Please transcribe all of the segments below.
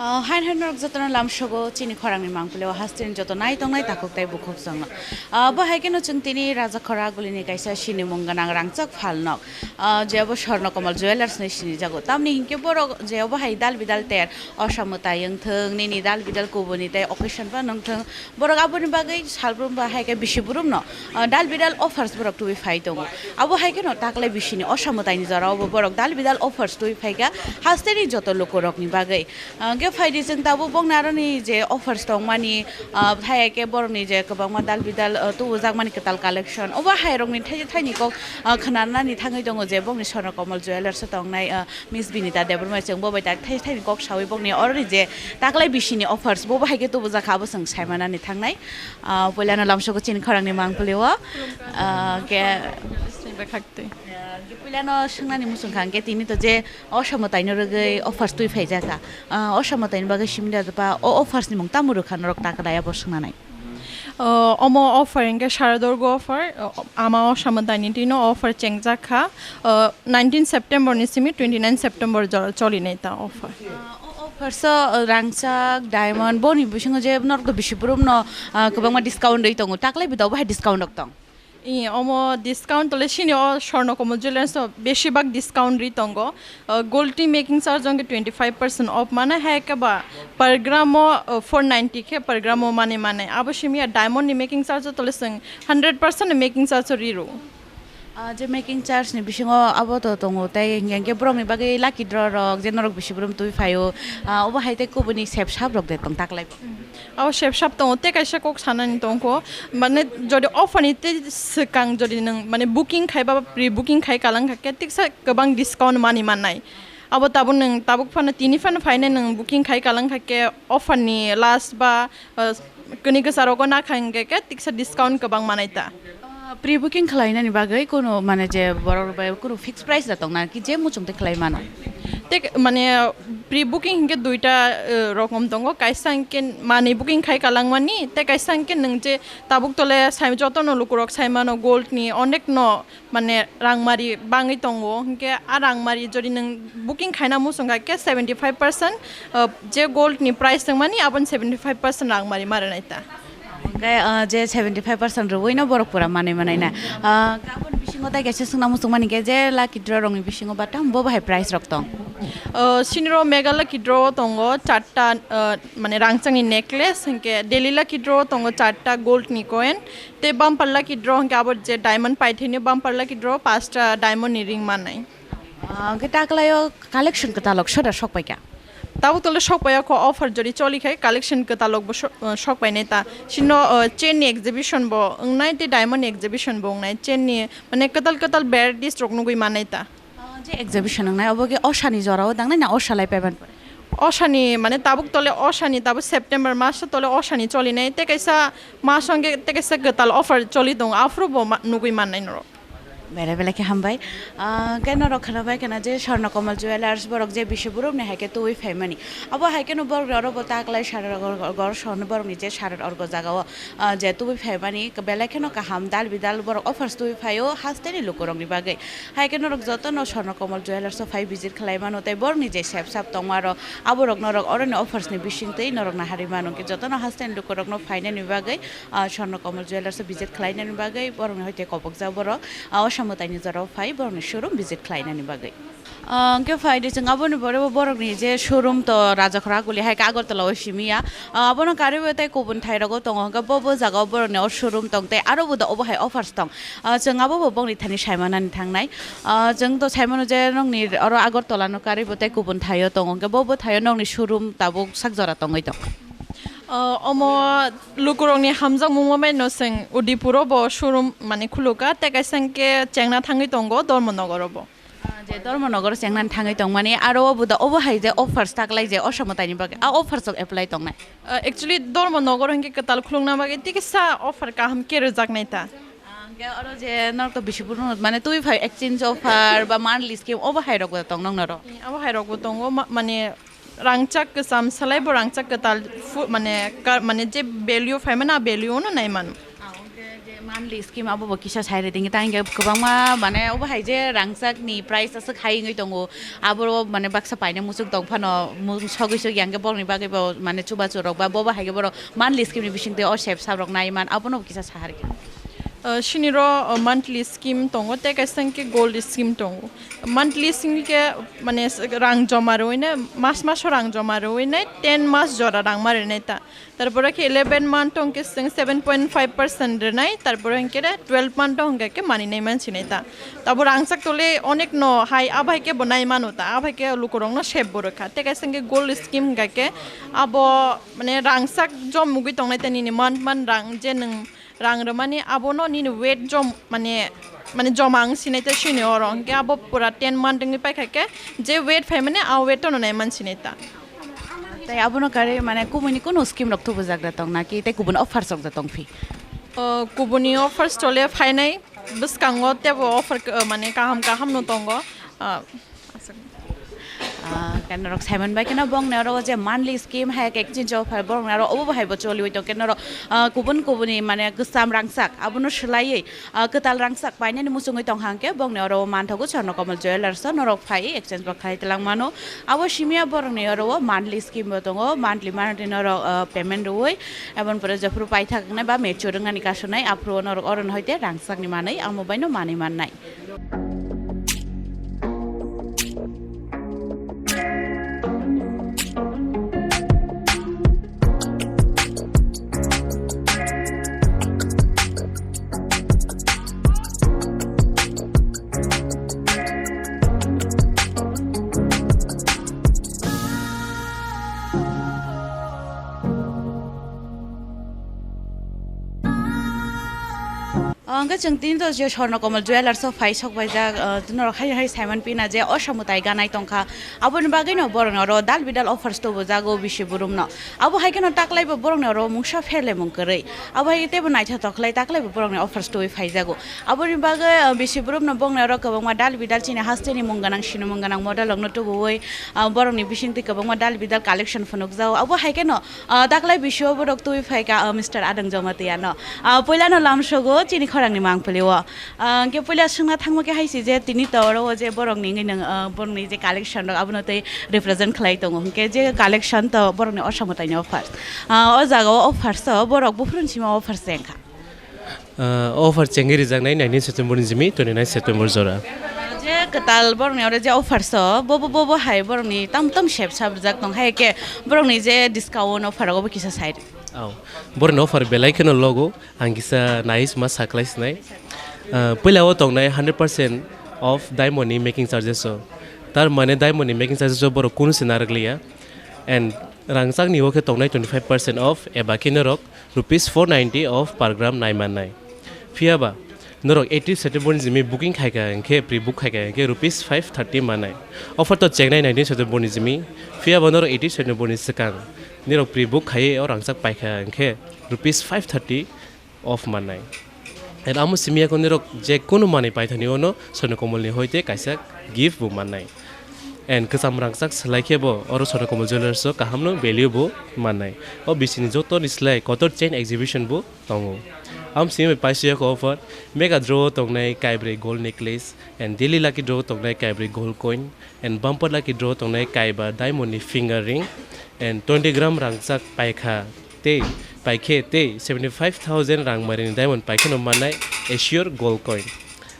Hain Henrik Zatan Lamshogo, Chini Khorang Mangpilo, Hastin Jotonai, Tongnai, Takoktai Bwkhaktwi. Bahagino Chintini, Raza Khoragulini, Kaisa, Chini Munganang Rangchak Falnok, Jebo Swarnakamal Jewelers Nation Jago, Tamni Hinkeboro, Jebo Hai dalbidal ter, Osa Mwtai Terno, Nini dalbidal Kubunite, Occasion Panong, Borogabun Bagay, Salbrum Bahaka Bishiburum, dalbidal offers Borok to be fight. Abu Hakeno Takle Bishini, Osa Mwtai Zara, Borok dalbidal offers to be Faga, Hasteri Joto Lokorokni Bagay. Faidi जों दाबो बंनारनि जे offers दं मानि थाय के बरनि जे गोबां मादाल बिदाल तो जाग मानि केताल कलेक्शन अबा हायरंनि थायनिखौ खनानानि थाङै दङ जे बंनि स्वर्णकमल ज्वेलर्स दंनाय मिस बिनिता देबरमाय जों बबाय दा थायनिखौ सावै बंनि अरनि जे दाखलै बिसिनि offers बबा हायके तो जाखाबो जों सायमानानि थांनाय बयलानो लामसोको चिन खरांनि मांगफलिवा के Bwkhaktwi. Gipilano Shangnani Musunkan getting into the Osa Mwtai Terno Rwgwi offers to Sakhlaijakha. Osa Mwtai Bagay Shimda the offers Nimong Tamurukan Rok Takadaya Boshanai. Omo offering a Sharador go offer, Ama Osa Mwtai Terno offer Manjakha, 19 September ni Simi, 29 September Cholineta offer. Perso Rangchak Diamond Boni Bushing Jeb North the Bishipurum no Kabama discount rate on Taklay without discount of tongue. Omo discount to Leshini or Swarnakamal jewelers so Beshibak discount ritongo, gold tea making charge on 25% off mana hackaba per gramo 490k per gramo money money. Abushimi diamond making charge to listen 100% making charge riru. The making charge ni bisingo aboto tongo tay ngenge bromi bagay lucky draw rok jenorok bisibrum tu fayo oba haite kubuni sep shop rok de tong taklay Our chef shop tongo te kaisa kok sanan tongko mane jodi offer ni te sekang jodi nang mane booking khai ba pre booking khai kalang khake tiksa gobang discount mani manai abo tabun nang tabuk fana tini fana fine nang booking khai kalang khake offer ni last ba kuni ka saroko na khange ke tiksa discount gobang manai ta Pre-booking khlainani bagay kuno mane je boror bay kuno fixed price da tong na ki je muchung te khlai mano tek mane pre-booking hinge duita rokom tongo kaisa hinge mane booking khai kalang mani te kaisa hinge nang je tabuk tole saim joto no lukurok saimano gold ni onek no mane rangmari bangi tongo hinge a rangmari jodi nang booking khaina musunga ke 75% je gold ni price tang mani abon 75% rangmari maranaita je 75% ruino borok pura mane manaina gabon bisingo da gese sungna musung mani ge je lucky draw rong bisingo batam bo bahai price rok tong siniro mega lucky draw tongo chatta mane rangchang ni necklace hinke daily lucky draw tongo chatta gold ni coin te bumper lucky draw hinke abor je diamond paithini bumper lucky draw pasta diamond ni ring manai ge taklayo collection katalog shoda shok paika Tabu tole shop ya ko offer jodi choli khai collection catalog bo shop pai neta sino Chini exhibition bo ngnai te diamond exhibition bo ngnai Chini mane katal varieties roknu goi manai ta je exhibition ngnai oboge osani jora o dangnai na osalai paiban Osani mane tabuk tole osani tabu September mas tole osani choli nai te kaisa mas sange te kaisa katal offer choli dong afro bo nugui manai no Bere bele ke hambai keno rokhana bai kana je Swarnakamal jewelers borok je bishiburum ne hake to family abo hake no bor ro bota klai sharar gor son borok ni je sharar orgo jagao je to family bele keno ka hamdal bidal borok offers to phayo hasteni lokorong ni bagai hake no rok joto no Swarnakamal jewelers so 5 visit khlai mano tai bor ni je sep sap tongmaro abo rok norok orone offers ni bisingtei norok na hari mano ke joto no hasteni lokorok no faine ni bagai Swarnakamal jewelers visit khlai ni bagai borok ni hoite kopok ja borok Osa Mwtai Terno Rwgwi borok ni showroom visit khlainani bagai ke faide jeng aboni borok ni je showroom to Raja Khoraguli hai ka Agartala Simiya abono karibetai kubun thairago tongo ga bobo jaga borok ni showroom tongte aro boda obo hai offers tong jeng abo bong ni thani saimanani thangnai jeng to saimano je nong ni aro Agartala no karibetai kubun thayo tongo ga bobo thayo nong ni showroom tabo sakjora tongoi tong Omo lukurong ni hamjang mumamai no sing Udipuro bo showroom mane khuluka te kaisangke chengna thangi tongo Dormonogoro bo je Dormonogoro chengna thangi tong mane aro boda obo hai je offers taklai je Osa Mwtai ni bagai a offers ok apply tong nai actually Dormonogoro hinge katal khulungna bagai tikisa offer ka ham ke rojak nai ta aro je nor to bishiburum mane tui phai exchange offer ba monthly scheme obo hai rok tong nong naro abo hai rok tongo mane rangchak sam salai bo rangchak katal mane je value famana value no nai man monthly scheme अब किसा साइरे दिङि तांगे गोबांमा माने अबहाय जे रांसाकनि price आसे खाइङै दङ आबो माने बाक्सा पाइने मुसुक दंफानो सगैसो यांगे बरनि बागे माने चुबा चुरक बा बबा हायगे बर मान्थलि स्किमनि बिसिंते अ सेप साब्रक नायमान आबनो किसा साहार Shiniro monthly scheme tongo te kaisang ke gold scheme tongo monthly scheme ke mane rang joma roine mas rang joma roine 10 mas jora rang mare nai ta tarpore ke 11 month tong ke 7.5% renai tarpore ke 12 month tong ke mani nei man sinai ta tabor rang sak tole onek no hai abai ke bonai manota abai ke lukorong no shep borokha te kaisang ke gold scheme ga ke abo mane rang sak jom mugi tong nai ta ni man rang je nang rang ramani abono ni weight jom mane jomang sineta shini orong ke abo pura 10 month ngi pai khake je weight famine a weight no nai man sineta tai abono kare mane kumuni kono scheme rok thubu jagra tong na ki tai kubun offer sok jatong phi kubuni offer stole phainai biskango te offer mane kaham no tongo কেন রক সাইমন বাই কেন বং নেরো যে monthly scheme হ্যাক exchange offer বং নেরো অবো বাহাইব চলি হইতো কেন গুবুন গুবুনি মানে গোসাম রাংসাক আবনো সোলাयै গোতাল রাংসাক পাইনানি মুসুङै tong hangke bong neoro manthago Swarnakamal jewelers norok phai exchange ba khai telang mano abo simia bor neoro monthly scheme bo tongo monthly noro payment roi ebon pore jafru pai thakna ba mechurungani kasonai apro norok oron hoite rangsakni manai amobaino manai mannai Angka jengtin to je Swarnakamal jewelers of phai sok baija nor hai Simon Pina je Osa Mwtai ganai tongkha abon bagai no borong ro dalbidal offers to bojago bishi burum no abo hai keno taklai bo borong ro mungsa phele mungkrai abo hai te bonai tha taklai bo borong offers to phai jago abo ni bagai bishi burum no bong ro kabang ma dalbidal chini hasteni munganang shinu munganang model logno to boi borong ni bising ti kabang ma dalbidal collection phonok jao abo hai keno taklai bisho borok to phai ka Mr. Adang Jamatia no poila no lamsogo chini Khorang ni mang pelewa ke poila sungna thangma ke haisi je tini tawro je borong ni ngai nang borong ni je collection rok abno te represent khlai tong ke je collection to borong ni Osa Mwtai ni offer o jaga offer so borok bufrun sima offer sengkha offer chengiri jangnai 19 September ni jimi 29 September jora je ketal borong ni je offer so bobo hai borong ni tam shape sab jak tong hai ke borong ni je discount offer go kisa side borno offer belai keno logo angisa nice mas saklais nai pila o tongnai 100% of diamond making charges so tar mane diamond making charges so bor kun sinaraglia and rangsak ni oke tongnai 25% of eba kinorok rupees 490 of per gram naimanai fiaba norok 80 September jimi booking khaiga ke pre book khaiga ke rupees 530 manai offer to chengnai 19 September jimi fiaba norok 80 September ni sekang nirok pre book khai or rangsak paikha ke rupees 530 of manai and amu simia ko nirok je kono manai paithani ono Swarnakamal ni hoite kaisa gift bu manai and kasam rangsak selaike bo oro Swarnakamal jewelers so kahamno value bo manai o bisini joto nislai kotor chain exhibition bo tongo am simi paisia ko offer mega draw tongnai kaibre gold necklace and daily lucky draw tongnai kaibre gold coin and bumper lucky draw tongnai kaiba diamond ni finger ring and 20 gram rangsak paikha te paikhe te 75,000 rang marini diamond paikhe no manai assure gold coin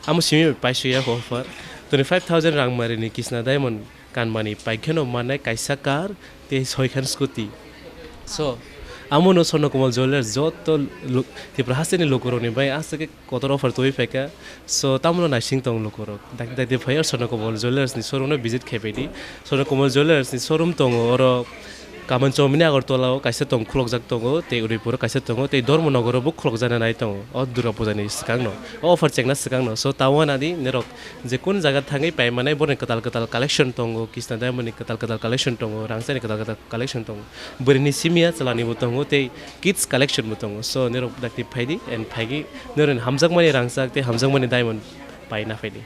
am simi paisia ko offer 25,000 rang marini kisna diamond kan mani paikhe no manai kaisa car te 6 khan scooty so amono Swarnakamal jewelers joto Tripura hasteni lokoroni bai asake kotor offer toi feka so tamono nasing tong lokorok dakte phayar Swarnakamal jewelers ni showroom no visit khepedi Swarnakamal jewelers ni showroom tong oro kaman chomini agartolao kaisa tong khulokjak tongo te uripura kaisa tongo te dormonogoro bo khulokjana nai tongo o durga puja ni sikangno o offer chengna sikangno so tawana di nerok je kun jaga thangai pai manai borni katal collection tongo kisna diamond ni katal collection tongo rangsani katal collection tongo burini simia chalani bo tongo te kids collection bo tongo so nerok dakti phaidi and phaigi neron hamjak mani rangsak te hamjak mani diamond pai na phaidi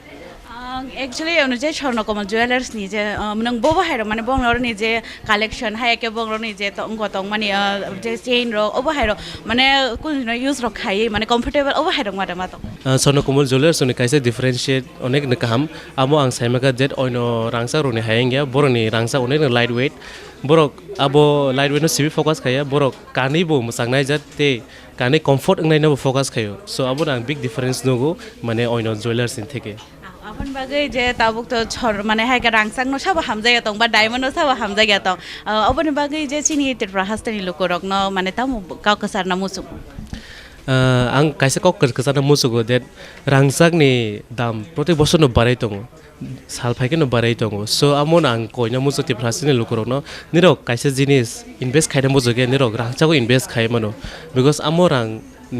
actually जे Swarnakamal jewellers नि जे नों बो बाहायरो माने बंगलर नि जे collection हाय के बंगलर नि जे तंग माने जे चेन रो ओ बाहायरो माने कुन यूज रो खाय माने कंफर्टेबल ओ बाहायरो मादा मातो स्वर्णकमल जुवेलार्स नि काइसे डिफरेंशिएट अनेक न काम आमो आं साइमाका जेट ओइनो रांसा रोनि हायंगिया बरनि रांसा अनेक light weight borok abo lightweight no sibi focus khaya borok kani bo musangnai jate kani comfort ngai no focus khayo so abo nang big difference nogo mane oino jewelers in theke अपन बागै जे Tabuk त छर माने हायका रांसां न सब हामजाया तंग बा diamond न सब हामजाया तंग अपन बागै जे चिनि त्रिपुरा हास्टेनि लोक रकन माने तामु का कसार न मुसु आं काइसे कक कसana musugo that rangsak ni dam protek bosor no barai tongo sal phaike no barai tongo so amon ang koina musu Tripura हास्टेनि लोक रकन nirok kaisa jinis invest khaida musuge nirok rangsago invest khai mano because amorang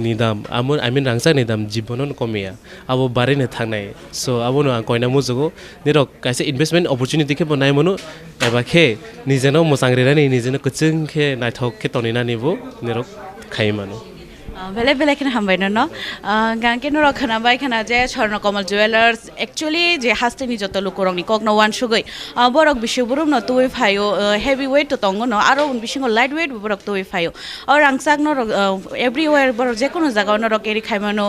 nidam amon I mean rangsa nidam jibonon komia abo bare ne thangnai so abono ang koina musugo nirok kaisa investment opportunity ke bonai mono eba khe nijeno musangre ni nijeno kuchung khe naithok ke tonina nibo nirok khai mano बेले बेले खन हामबायन न गांके न रखना bye खना जे Swarnakamal jewellers actually जे हास्टेनि जत लोकरंनि कगनो वान सुगै बरक बिशुबुरुम न तुइ फायो हेवी वेट तंग न आरो उन बिसिंग लाइट वेट बरक तुइ फायो और रांसाक न एवरीवेयर बरक जे कोनो जागा न रक केरि खायमानो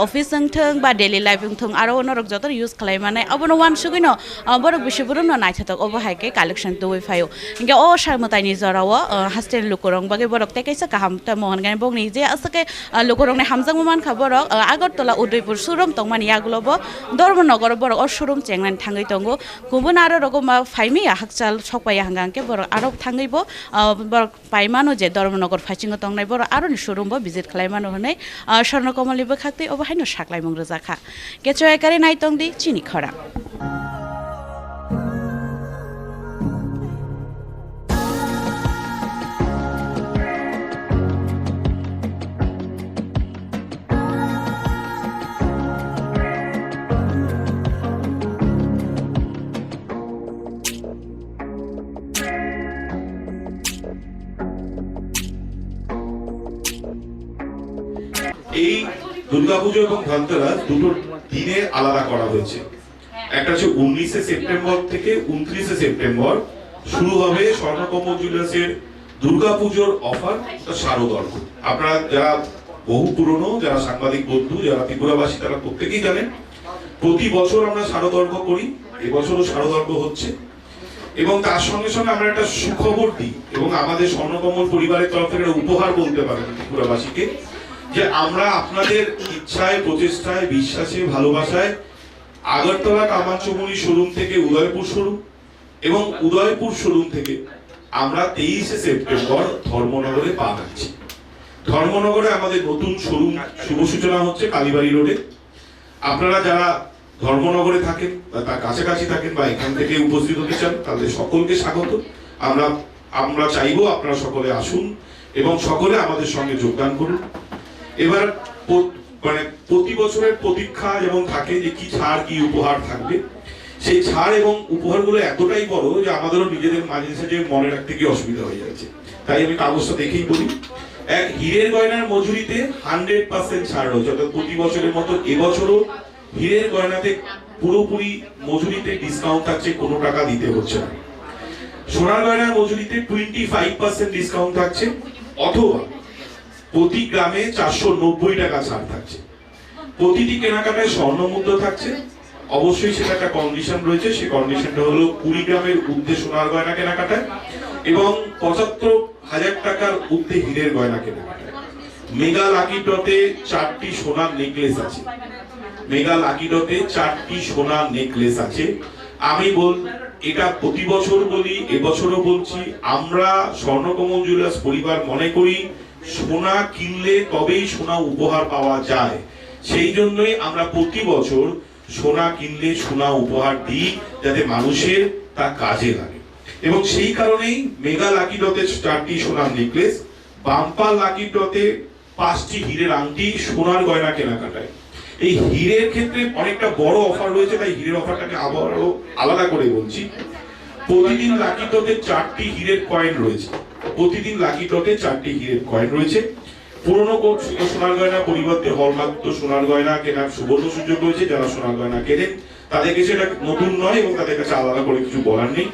ऑफिस जों थों बा डेली लाइफ जों थों आरो न रक जत यूज खालाय माने अब न वान सुगै न बरक बिशुबुरुम न नायथातक अब हायके कलेक्शन तुइ फायो इंगे ओसा मताइनि जराव हास्टेनि लोकरंग बागे बरक तेकैसा काहाम त मोहन गाय बगनि जे असके लोकरंनि हामजां मान खबर आगरतला उदयपुर सुरम तंगमानि यागुलबो धर्मनगर बर अ सुरम चेंगनान थांगै तंगो गुबुन आरो रगमा फाइमि हाकचाल सकपाया हांगांके बर आरो थांगैबो बर पाइमानो जे धर्मनगर फाइचिंग तंगनाय बर आरो नि सुरमबो भिजिट खालायमानो हनै स्वर्णकमलनि बखाक्ति अबहायनो साख्लाइमंग रजाखा केचोयकारि नायतंगदि चिनि खरां এই দুর্গাপূজা এবং ধনতেরাস দুটো দিনে আলাদা করা হয়েছে একটা হচ্ছে 19শে সেপ্টেম্বর থেকে 29শে সেপ্টেম্বর শুরু হবে স্বর্ণকমল জুয়েলার্সের দুর্গাপূজার অফার শারদর্ঘ আপনারা যারা বহু পুরনো যারা সাংবাদিক বন্ধু যারা ত্রিপুরাবাসী তারা প্রত্যেকেই জানেন প্রতি বছর আমরা শারদর্ঘ করি এবছরও শারদর্ঘ হচ্ছে এবং তার সঙ্গে সঙ্গে আমরা একটা সুখবর দিই এবং আমাদের স্বর্ণকমল পরিবারের তরফ থেকে একটা উপহার বলতে পারেন ত্রিপুরাবাসীকে যে আমরা আপনাদের ইচ্ছায় প্রচেষ্টায় বিশ্বাসে ভালোবাসায় আগরতলা কামারচৌমুহনী শোরুম থেকে উদয়পুর শোরুম এবং উদয়পুর শোরুম থেকে আমরা 23শে সেপ্টেম্বর ধর্মনগরে পা রাখছি ধর্মনগরে আমাদের নতুন শোরুম শুভ সূচনা হচ্ছে কালীবাড়ি রোডে আপনারা যারা ধর্মনগরে থাকেন বা তার কাছাকাছি থাকেন বা এখান থেকে উপস্থিত হতে চান তাদের সকলকে স্বাগত আমরা চাইবো আপনারা সকলে আসুন এবং সকলে আমাদের সঙ্গে যোগদান করুন এবার মানে প্রতি বছরের প্রতীক্ষা যেমন থাকে যে কি ছাড় কি উপহার থাকবে সেই ছাড় এবং উপহারগুলো এতটাই বড় যে আমাদেরও নিজেদের মাঝে যে মনে রাখতে গিয়ে অসুবিধা হয়ে যাচ্ছে তাই আমি কাগজটা দেখেই বলি এক হীরের গয়নার মজুরিতে 100% ছাড় রয়েছে অর্থাৎ প্রতি বছরের মতো এবছরও হীরের গয়নাতে পুরোপুরি মজুরিতে ডিসকাউন্ট থাকছে কোনো টাকা দিতে হচ্ছে না সোনার গয়নার মজুরিতে 25% ডিসকাউন্ট থাকছে অথবা প্রতি গ্রামে 490 টাকা ছাড় থাকছে প্রতিটি কেনাকাটায় স্বর্ণ মুদ্রা থাকছে অবশ্যই সেটা একটা কন্ডিশন রয়েছে সেই কন্ডিশনটা হলো 20 গ্রামের ঊর্ধ্বে সোনার গয়না কেনাকাটায় এবং 75,000 টাকার ঊর্ধ্বে হীরের গয়না কেনাকাটায় মেগা লাকি ড্রতে 4টি সোনার নেকলেস আছে মেগা লাকি ড্রতে 4টি সোনার নেকলেস আছে আমি এটা প্রতি বছর বলি এবছরও বলছি আমরা স্বর্ণকমল জুয়েলার্স পরিবার মনে করি সোনা কিনলে তবেই সোনা উপহার পাওয়া যায় সেই জন্যই আমরা প্রতি বছর সোনা কিনলে সোনা উপহার দিই যাতে মানুষের তা কাজে লাগে এবং সেই কারণেই মেগা লাকি ড্রতে 4টি সোনার নেকলেস বাম্পার লাকি ড্রতে 5টি হীরের আংটি সোনার গয়না কেনাকাটায় এই হীরের ক্ষেত্রে অনেকটা বড় অফার রয়েছে তাই হীরের অফারটাকে আবারও আলাদা করে বলছি প্রতিদিন লাকি ড্রতে 4টি হীরের কয়েন রয়েছে প্রতিদিন লাকি ড্রতে 4টি হীরের কয়েন রয়েছে পুরনো সোনার গয়না পরিবর্তে হলমার্ক সোনার গয়না কেনার সুবর্ণ সুযোগ রয়েছে যারা সোনার গয়না কেনেন তাদের কাছে এটা নতুন নয় এবং তাদের কাছে আলাদা করে কিছু বলার নেই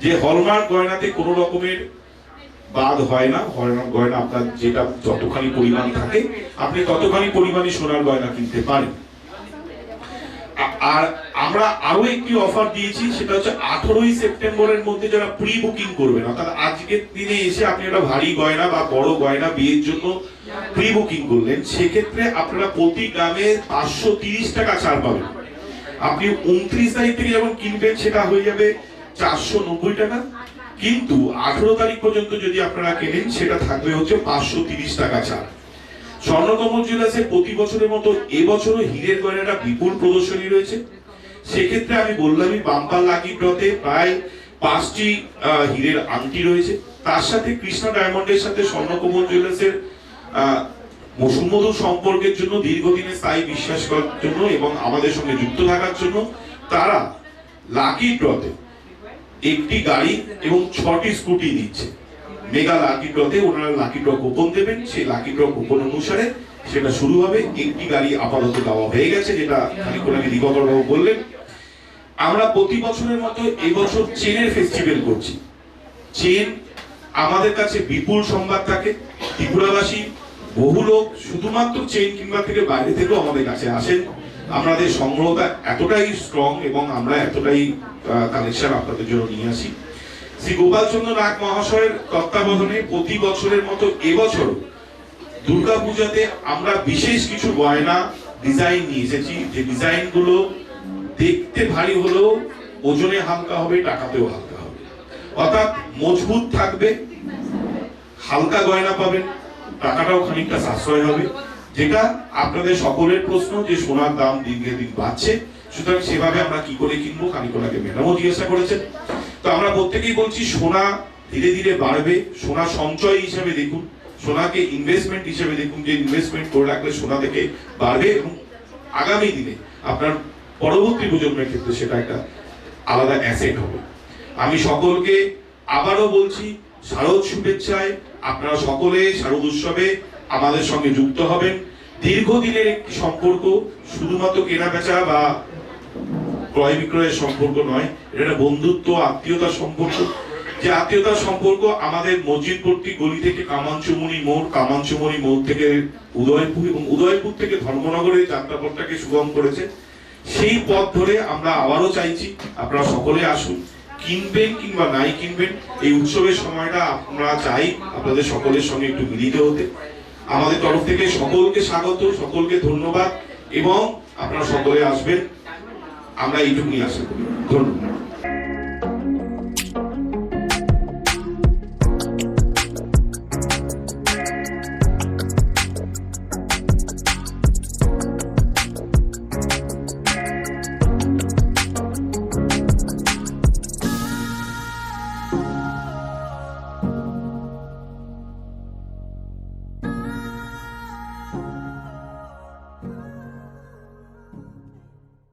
যে হলমার্ক গয়নাতে কোনো রকমের বাদ হয় না। হলমার্ক গয়না আপনার যেটা যতখানি পরিমাণ থাকে আপনি ততখানি পরিমাণে সোনার গয়না কিনতে পারেন। আর আমরা আরো একটি অফার দিয়েছি, সেটা হচ্ছে 18ই সেপ্টেম্বরের মধ্যে যারা প্রি বুকিং করবেন, অর্থাৎ আজকের দিনে এসে আপনি একটা ভারী গয়না বা বড় গয়না বিয়ের জন্য প্রি বুকিং করলেন, সেক্ষেত্রে আপনারা প্রতি গ্রামে 530 টাকা ছাড় পাবেন। আপনি 29 তারিখ থেকে যখন কিনবেন সেটা হয়ে যাবে 490 টাকা, কিন্তু 18 তারিখ পর্যন্ত যদি আপনারা কেনেন সেটা থাকবে হচ্ছে 530 টাকা ছাড়। স্বর্ণকমল জুয়েলার্সের প্রতি বছরের মতো এবছরও হীরের গয়নাটা বিপুল প্রদর্শনী রয়েছে। সেক্ষেত্রে আমি বললামই বাম্পার লাকি ড্রতে প্রায় 5টি হীরের আংটি রয়েছে। তার সাথে কৃষ্ণা ডায়মন্ডের সাথে স্বর্ণকমল জুয়েলার্সের সুমধুর সম্পর্কের জন্য, দীর্ঘদিনের স্থায়ী বিশ্বাস করার জন্য এবং আমাদের সঙ্গে যুক্ত থাকার জন্য তারা লাকি ড্রতে একটি গাড়ি এবং 6টি স্কুটি দিচ্ছে। মেগা লাকি ড্রতে ওনারা লাকি ড্র কুপন দেবেন, সেই লাকি ড্র কুপন অনুসারে সেটা শুরু হবে। একটি গাড়ি আপাতত দেওয়া হয়ে গেছে, যেটা খানিকক্ষণ আগে দিবাকর বাবু বললেন। আমরা প্রতি বছরের মতো এবছর চেনের ফেস্টিভ্যাল করছি। চেন আমাদের কাছে বিপুল সম্ভার থাকে। ত্রিপুরাবাসী বহু লোক শুধুমাত্র চেন কিংবা থেকে বাইরে থেকেও আমাদের কাছে আসেন। আমাদের সংগ্রহটা এতটাই স্ট্রং এবং আমরা এতটাই কালেকশন আপনাদের জন্য নিয়ে আসি। শ্রী গোপাল চন্দ্র নাগ মহাশয়ের তত্ত্বাবধানে প্রতি বছরের মতো এবছর দুর্গাপূজাতে আমরা বিশেষ কিছু গয়না ডিজাইন নিয়ে এসেছি, যে ডিজাইন গুলো দেখতে ভারী হলেও ওজনে হালকা হবে, টাকাতেও হালকা হবে। অর্থাৎ মজবুত থাকবে, হালকা গয়না পাবেন, টাকাটাও খানিকটা সাশ্রয় হবে। যেটা আপনাদের সকলের প্রশ্ন যে সোনার দাম দিনকে দিন বাড়ছে, সুতরাং সেভাবে আমরা কি করে কিনবো, খানিকক্ষণ আগে ম্যাডামও জিজ্ঞাসা করেছেন। তো আমরা প্রত্যেকেই বলছি সোনা ধীরে ধীরে বাড়বে। সোনা সঞ্চয় হিসেবে দেখুন, সোনাকে ইনভেস্টমেন্ট হিসেবে দেখুন, যে ইনভেস্টমেন্ট করে রাখলে সোনা থেকে বাড়বে এবং আগামী দিনে আপনার পরবর্তী প্রজন্মের ক্ষেত্রে সেটা একটা আলাদা অ্যাসেট হবে। আমি সকলকে আবারও বলছি শারদ শুভেচ্ছায়, আপনারা সকলে শারদ উৎসবে আমাদের সঙ্গে যুক্ত হবেন। দীর্ঘদিনের একটি সম্পর্ক, শুধুমাত্র কেনা বেচা বা ক্রয় বিক্রয়ের সম্পর্ক নয়, এটা একটা বন্ধুত্ব, আত্মীয়তার সম্পর্ক। যে আত্মীয়তার সম্পর্ক আমাদের মসজিদপট্টি গলি থেকে কামানচুমনি মোড়, কামানচুমনি মোড় থেকে উদয়পুর এবং উদয়পুর থেকে ধর্মনগরের যাত্রাপথটাকে সুগম করেছে। সেই পথ ধরে আমরা আবারও চাইছি আপনারা সকলে আসুন, কিনবেন কিংবা নাই কিনবেন, এই উৎসবের সময়টা আমরা চাই আপনাদের সকলের সঙ্গে একটু মিলিত হতে। আমাদের তরফ থেকে সকলকে স্বাগত, সকলকে ধন্যবাদ এবং আপনারা সকলে আসবেন, আমরা এইটুকুই আশা করি। ধন্যবাদ।